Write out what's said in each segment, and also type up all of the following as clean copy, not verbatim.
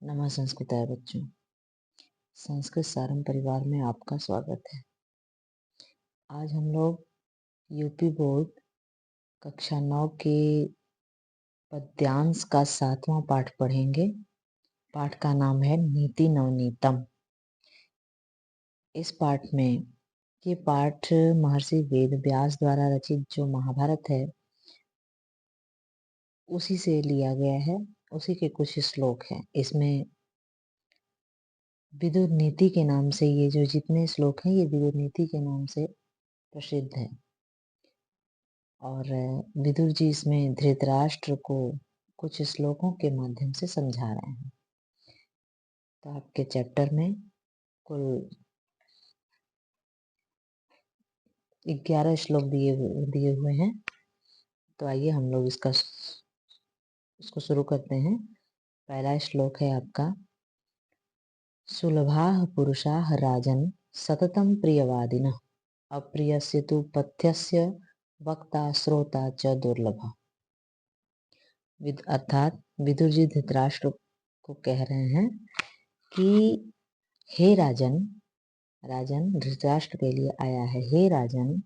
नमः संस्कृताय बच्चों। संस्कृत सारंग परिवार में आपका स्वागत है। आज हम लोग यूपी बोर्ड कक्षा 9 के पद्यांश का 7वां पाठ पढ़ेंगे। पाठ का नाम है नीति नवनीतम। इस पाठ में ये पाठ महर्षि वेद व्यास द्वारा रचित जो महाभारत है उसी से लिया गया है। उसी के कुछ श्लोक हैं। इसमें विदुर नीति के नाम से ये जो जितने श्लोक हैं ये विदुर नीति के नाम से प्रसिद्ध है। और विदुर जी इसमें धृतराष्ट्र को कुछ श्लोकों के माध्यम से समझा रहे हैं। तो आपके चैप्टर में कुल 11 श्लोक दिए हुए हैं। तो आइए हम लोग इसको शुरू करते हैं। पहला श्लोक है आपका, सुलभाः पुरुषाः राजन् सततं प्रियवादिनः अप्रियस्य तु पथ्यस्य वक्ता श्रोता च दुर्लभः। अर्थात विदुर जी धृतराष्ट्र को कह रहे हैं कि हे राजन, राजन धृतराष्ट्र के लिए आया है, हे राजन,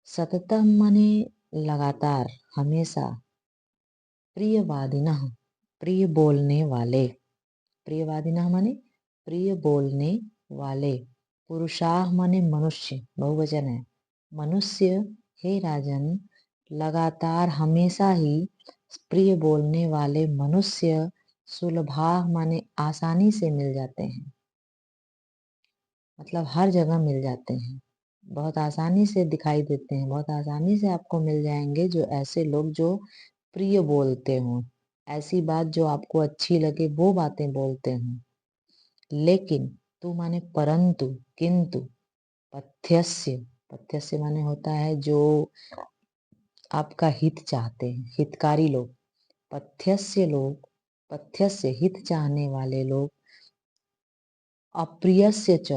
सततम माने लगातार, हमेशा, प्रियवादिनः प्रिय बोलने वाले, प्रियवादिनः माने प्रिय बोलने वाले, पुरुषाः माने मनुष्य, बहुवचन है, मनुष्य, हे राजन, लगातार हमेशा ही प्रिय बोलने वाले मनुष्य सुलभाः माने आसानी से मिल जाते हैं। मतलब हर जगह मिल जाते हैं, बहुत आसानी से दिखाई देते हैं, बहुत आसानी से आपको मिल जाएंगे जो ऐसे लोग जो प्रिय बोलते हों, ऐसी बात जो आपको अच्छी लगे वो बातें बोलते हों। लेकिन तू माने परंतु, किंतु, पथ्यस्य, पथ्यस्य माने होता है जो आपका हित चाहते हैं, हितकारी लोग, पथ्यस्य लोग, पथ्यस्य हित चाहने वाले लोग, अप्रियस्य च,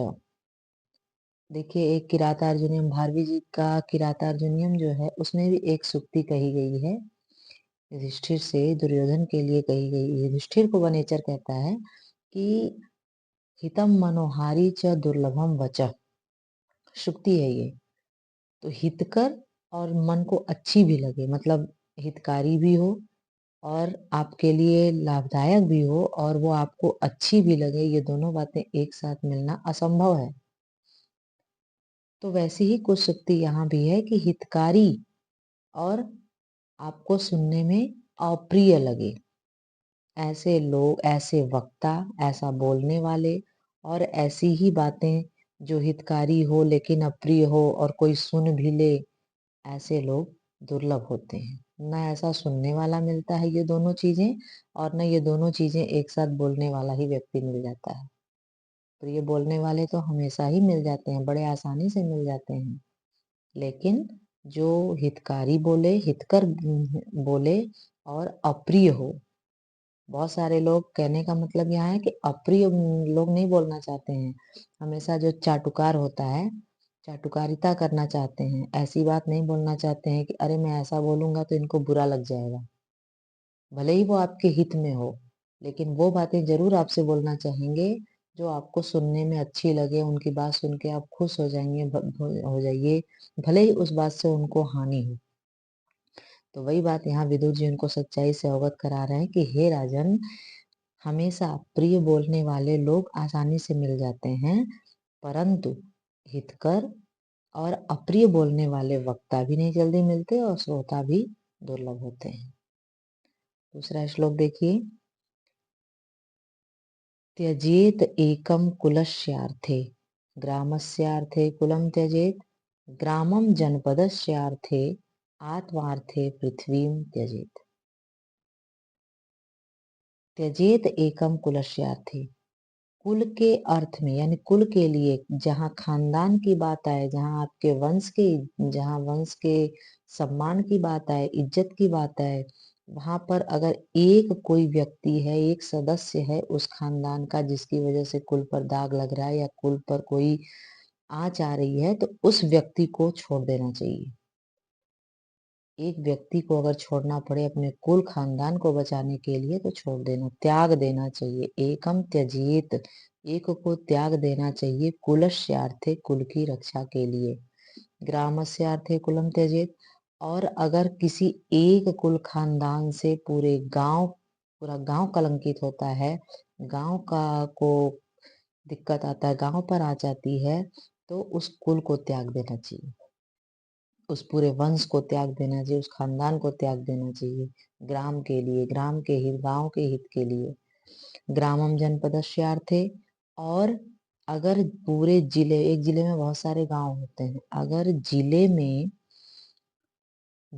देखिए एक किरातार्जुनीयम, भारवी जी का किरातार्जुनीयम जो है उसमें भी एक सूक्ति कही गई है, युधिष्ठिर से दुर्योधन के लिए कही गई। युधिष्ठिर को वनेचर कहता है कि हितम मनोहारी च दुर्लभम वचः, सूक्ति है ये। तो हितकर और मन को अच्छी भी लगे, मतलब हितकारी भी हो और आपके लिए लाभदायक भी हो और वो आपको अच्छी भी लगे, ये दोनों बातें एक साथ मिलना असंभव है। तो वैसी ही कुछ सूक्ति यहाँ भी है कि हितकारी और आपको सुनने में अप्रिय लगे, ऐसे लोग, ऐसे वक्ता, ऐसा बोलने वाले और ऐसी ही बातें जो हितकारी हो लेकिन अप्रिय हो और कोई सुन भी ले, ऐसे लोग दुर्लभ होते हैं। न ऐसा सुनने वाला मिलता है ये दोनों चीजें, और न ये दोनों चीजें एक साथ बोलने वाला ही व्यक्ति मिल जाता है। प्रिय बोलने वाले तो हमेशा ही मिल जाते हैं, बड़े आसानी से मिल जाते हैं, लेकिन जो हितकारी बोले, हितकर बोले और अप्रिय हो, बहुत सारे लोग, कहने का मतलब यहाँ है कि अप्रिय लोग नहीं बोलना चाहते हैं, हमेशा जो चाटुकार होता है, चाटुकारिता करना चाहते हैं, ऐसी बात नहीं बोलना चाहते हैं कि अरे मैं ऐसा बोलूंगा तो इनको बुरा लग जाएगा, भले ही वो आपके हित में हो, लेकिन वो बातें जरूर आपसे बोलना चाहेंगे जो आपको सुनने में अच्छी लगे, उनकी बात सुन के आप खुश हो जाएंगे, हो जाइए, भले ही उस बात से उनको हानि हो। तो वही बात यहाँ विदुर जी उनको सच्चाई से अवगत करा रहे हैं कि हे राजन, हमेशा प्रिय बोलने वाले लोग आसानी से मिल जाते हैं, परंतु हितकर और अप्रिय बोलने वाले वक्ता भी नहीं जल्दी मिलते और श्रोता भी दुर्लभ होते हैं। दूसरा श्लोक देखिए, त्यजेत एकम कुलस्यार्थे ग्रामस्यार्थे कुलम त्यजेत ग्रामम जनपदस्यार्थे आत्मार्थे पृथ्वीम त्यजेत। त्यजेत एकम कुलस्यार्थे, कुल के अर्थ में यानी कुल के लिए, जहाँ खानदान की बात आए, जहाँ आपके वंश के, जहाँ वंश के सम्मान की बात आए, इज्जत की बात आए, वहां पर अगर एक कोई व्यक्ति है, एक सदस्य है उस खानदान का जिसकी वजह से कुल पर दाग लग रहा है या कुल पर कोई आँच आ रही है, तो उस व्यक्ति को छोड़ देना चाहिए। एक व्यक्ति को अगर छोड़ना पड़े अपने कुल खानदान को बचाने के लिए तो छोड़ देना, त्याग देना चाहिए। एकम त्यजेत, एक को त्याग देना चाहिए, कुलस्यार्थे, कुल की रक्षा के लिए। ग्रामस्यार्थे कुलम त्यजेत, और अगर किसी एक कुल खानदान से पूरा गांव कलंकित होता है, गांव का को दिक्कत आता है, गांव पर आ जाती है, तो उस कुल को त्याग देना चाहिए, उस पूरे वंश को त्याग देना चाहिए, उस खानदान को त्याग देना चाहिए, ग्राम के लिए, ग्राम के हित, गांव के हित के लिए। ग्रामम जनपदस्यार्थे, और अगर पूरे जिले, एक जिले में बहुत सारे गांव होते हैं, अगर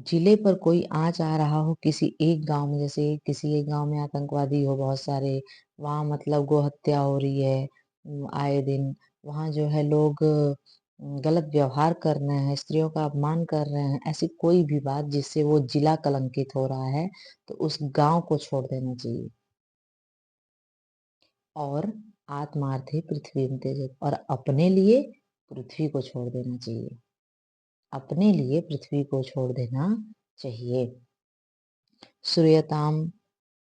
जिले पर कोई आंच आ रहा हो किसी एक गांव में, जैसे किसी एक गांव में आतंकवादी हो बहुत सारे, वहां मतलब गोहत्या हो रही है आए दिन, वहां जो है लोग गलत व्यवहार कर रहे हैं, स्त्रियों का अपमान कर रहे हैं, ऐसी कोई भी बात जिससे वो जिला कलंकित हो रहा है, तो उस गांव को छोड़ देना चाहिए। और आत्मार्थे पृथ्वी में त्यजेत, और अपने लिए पृथ्वी को छोड़ देना चाहिए, अपने लिए पृथ्वी को छोड़ देना चाहिए। श्रूयताम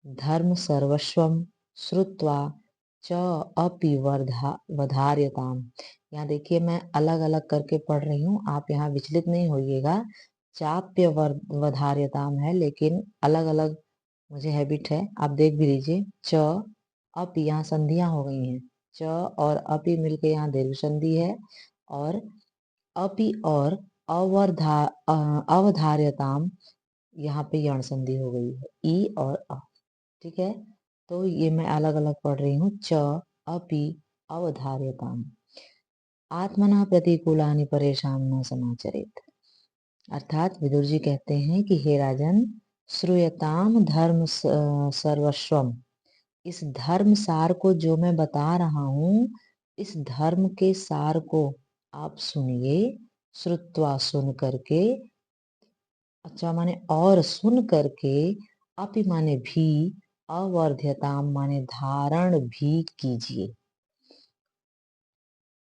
धर्म सर्वस्वम श्रुत्वा च अपि वधार्यताम। यहाँ देखिए मैं अलग अलग करके पढ़ रही हूँ, आप यहाँ विचलित नहीं होइएगा। चाप्य वधार्यताम है, लेकिन अलग अलग मुझे हैबिट है, आप देख भी लीजिए। च अप, यहाँ संधियां हो गई हैं, च और अपि मिलके यहाँ दीर्घ संधि है, और अपि और अवधार्यताम यहाँ पे यण संधि हो गई है, ई और अ। ठीक है, तो ये मैं अलग अलग पढ़ रही हूँ। च अपि अवधार्यताम, आत्मना प्रतिकूलानि परेशान न समाचरेत। अर्थात विदुर जी कहते हैं कि हे राजन, श्रूयताम धर्म सर्वस्वम, इस धर्म सार को जो मैं बता रहा हूँ, इस धर्म के सार को आप सुनिए। श्रुत्वा, सुन करके, अच्छा माने और सुन करके, अपि माने भी, अवर्ध्यताम माने धारण भी कीजिए।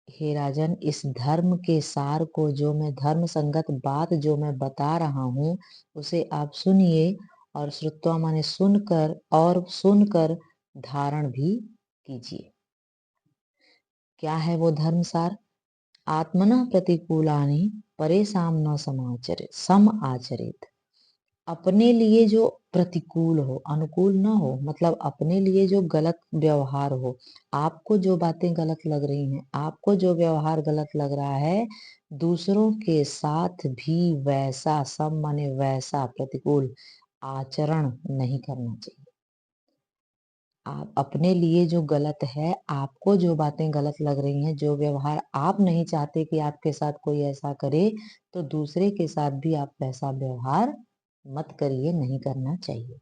हे राजन, इस धर्म के सार को, जो मैं धर्म संगत बात जो मैं बता रहा हूँ, उसे आप सुनिए, और श्रुत्वा माने सुनकर, और सुनकर धारण भी कीजिए। क्या है वो धर्म सार? आत्मना प्रतिकूलानि परेशान न सम आचरित, अपने लिए जो प्रतिकूल हो, अनुकूल ना हो, मतलब अपने लिए जो गलत व्यवहार हो, आपको जो बातें गलत लग रही हैं, आपको जो व्यवहार गलत लग रहा है, दूसरों के साथ भी वैसा, सम माने वैसा, प्रतिकूल आचरण नहीं करना चाहिए। आप अपने लिए जो गलत है, आपको जो बातें गलत लग रही हैं, जो व्यवहार आप नहीं चाहते कि आपके साथ कोई ऐसा करे, तो दूसरे के साथ भी आप वैसा व्यवहार मत करिए, नहीं करना चाहिए।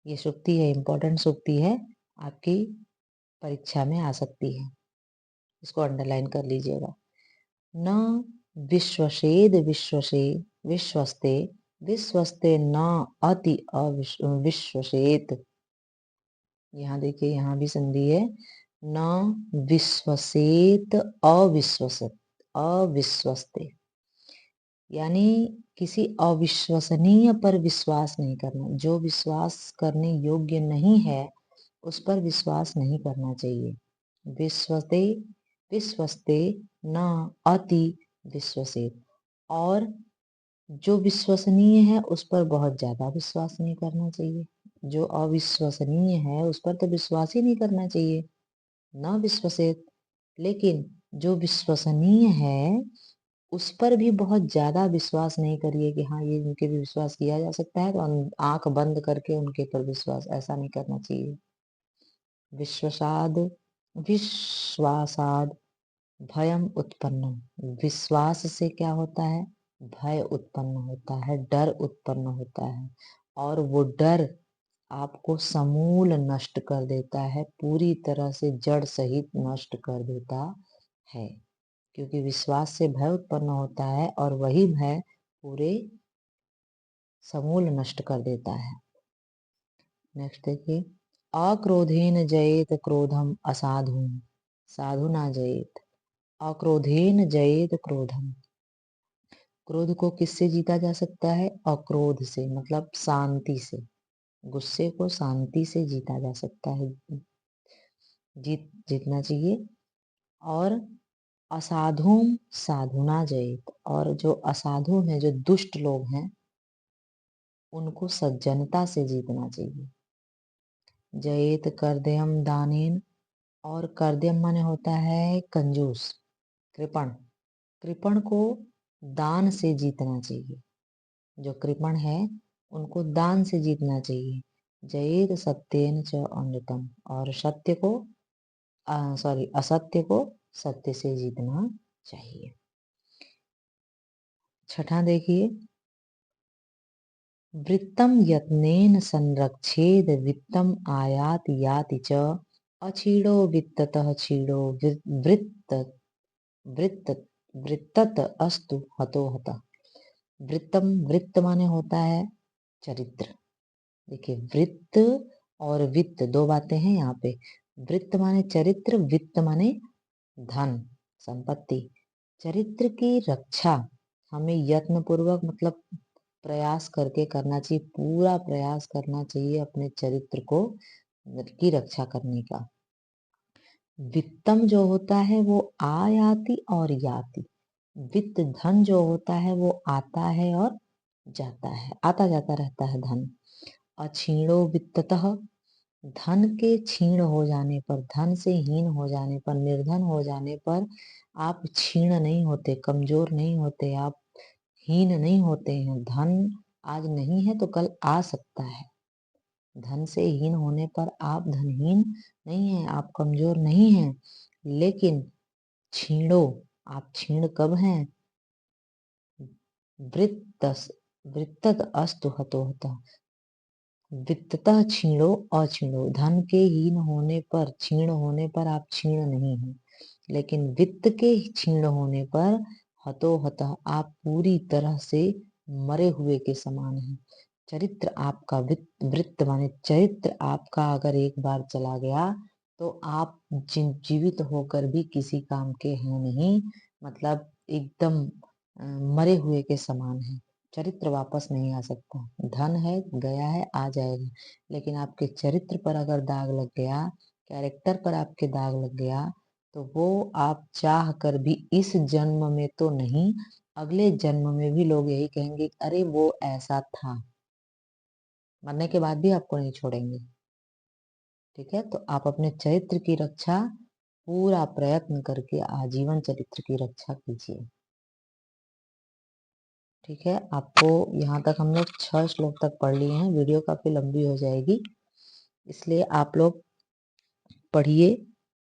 ये सूक्ति है, इंपॉर्टेंट सूक्ति है, आपकी परीक्षा में आ सकती है, इसको अंडरलाइन कर लीजिएगा। न विश्वसेद विश्वस्ते, विश्वस्ते न अति विश्वसेत। यहाँ देखिए, यहाँ भी संधि है। न विश्वसेत अविश्वस्ते, यानी किसी अविश्वसनीय पर विश्वास नहीं करना, जो विश्वास करने योग्य नहीं है उस पर विश्वास नहीं करना चाहिए। विश्वस्ते, विश्वस्ते न अति विश्वसेत, और जो विश्वसनीय है उस पर बहुत ज्यादा विश्वास नहीं करना चाहिए। जो अविश्वसनीय है उस पर तो विश्वास ही नहीं करना चाहिए, न विश्वसेत। लेकिन जो विश्वसनीय है उस पर भी बहुत ज्यादा विश्वास नहीं करिए कि हाँ ये इनके भी विश्वास किया जा सकता है, तो आंख बंद करके उनके पर विश्वास, ऐसा नहीं करना चाहिए। विश्वासाद, विश्वासाद भयम उत्पन्न, विश्वास से क्या होता है? भय उत्पन्न होता है, डर उत्पन्न होता है, और वो डर आपको समूल नष्ट कर देता है, पूरी तरह से जड़ सहित नष्ट कर देता है, क्योंकि विश्वास से भय उत्पन्न होता है, और वही भय पूरे समूल नष्ट कर देता है। नेक्स्ट देखिए, अक्रोधेन जयेत क्रोधम असाधु, साधु ना जयेत, अक्रोधेन जयेत क्रोधम, क्रोध को किससे जीता जा सकता है? अक्रोध से, मतलब शांति से। गुस्से को शांति से जीता जा सकता है, जीतना चाहिए। और असाधुम साधुना जयेत, और जो असाधु हैं, जो दुष्ट लोग हैं, उनको सज्जनता से जीतना चाहिए। जयेत कर्दयम दानेन, और कर्दयम माने होता है कंजूस, कृपण। कृपण को दान से जीतना चाहिए। जो कृपण है उनको दान से जीतना चाहिए। जयेत सत्येन च अमृतम, और सत्य को असत्य को सत्य से जीतना चाहिए। छठा देखिए, वृत्तम यत्नेन संरक्षेद वित्तम आयात याति च, अछीड़ो वित्ततः छीड़ो वृत्त वृत्त वृत्तत अस्तु हतो हतः। वृत्तम, वृत्त माने होता है चरित्र। देखिए, वृत्त और वित्त दो बातें हैं यहाँ पे। वृत्त माने चरित्र, वित्त माने धन, संपत्ति। चरित्र की रक्षा हमें यत्न पूर्वक, मतलब प्रयास करके करना चाहिए। पूरा प्रयास करना चाहिए अपने चरित्र को की रक्षा करने का। वित्तम जो होता है वो आयाति और याति। वित्त धन जो होता है वो आता है और जाता है, आता जाता रहता है धन। अछीणो वित्ततः, धन के क्षीण हो जाने पर, धन से हीन हो जाने पर, निर्धन हो जाने पर आप क्षीण नहीं होते, कमजोर नहीं होते, आप हीन नहीं होते हैं। धन आज नहीं है तो कल आ सकता है। धन से हीन होने पर आप धनहीन नहीं हैं, आप कमजोर नहीं हैं। लेकिन क्षीणो, आप क्षीण कब हैं? वृत्तत अस्तु हतो हतः। वित्ततः क्षीणो अक्षीणो, धन के हीन होने पर, क्षीण होने पर आप क्षीण नहीं हैं। लेकिन वित्त के क्षीण होने पर हतो हतः, आप पूरी तरह से मरे हुए के समान हैं। चरित्र आपका, वृत्त माने चरित्र आपका अगर एक बार चला गया तो आप जीवित होकर भी किसी काम के हैं नहीं, मतलब एकदम मरे हुए के समान है। चरित्र वापस नहीं आ सकता। धन है, गया है, आ जाएगा, लेकिन आपके चरित्र पर अगर दाग लग गया, कैरेक्टर पर आपके दाग लग गया, तो वो आप चाह कर भी इस जन्म में तो नहीं, अगले जन्म में भी लोग यही कहेंगे, अरे वो ऐसा था। मरने के बाद भी आपको नहीं छोड़ेंगे। ठीक है, तो आप अपने चरित्र की रक्षा पूरा प्रयत्न करके आजीवन चरित्र की रक्षा कीजिए। ठीक है, आपको यहाँ तक हम लोग 6 श्लोक तक पढ़ लिए हैं। वीडियो काफी लंबी हो जाएगी, इसलिए आप लोग पढ़िए।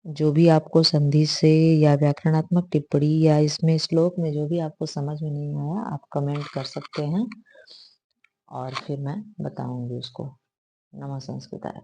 जो भी आपको संधि से या व्याकरणात्मक टिप्पणी या इसमें श्लोक में जो भी आपको समझ में नहीं आया, आप कमेंट कर सकते हैं और फिर मैं बताऊंगी उसको। नमः संस्कृताय।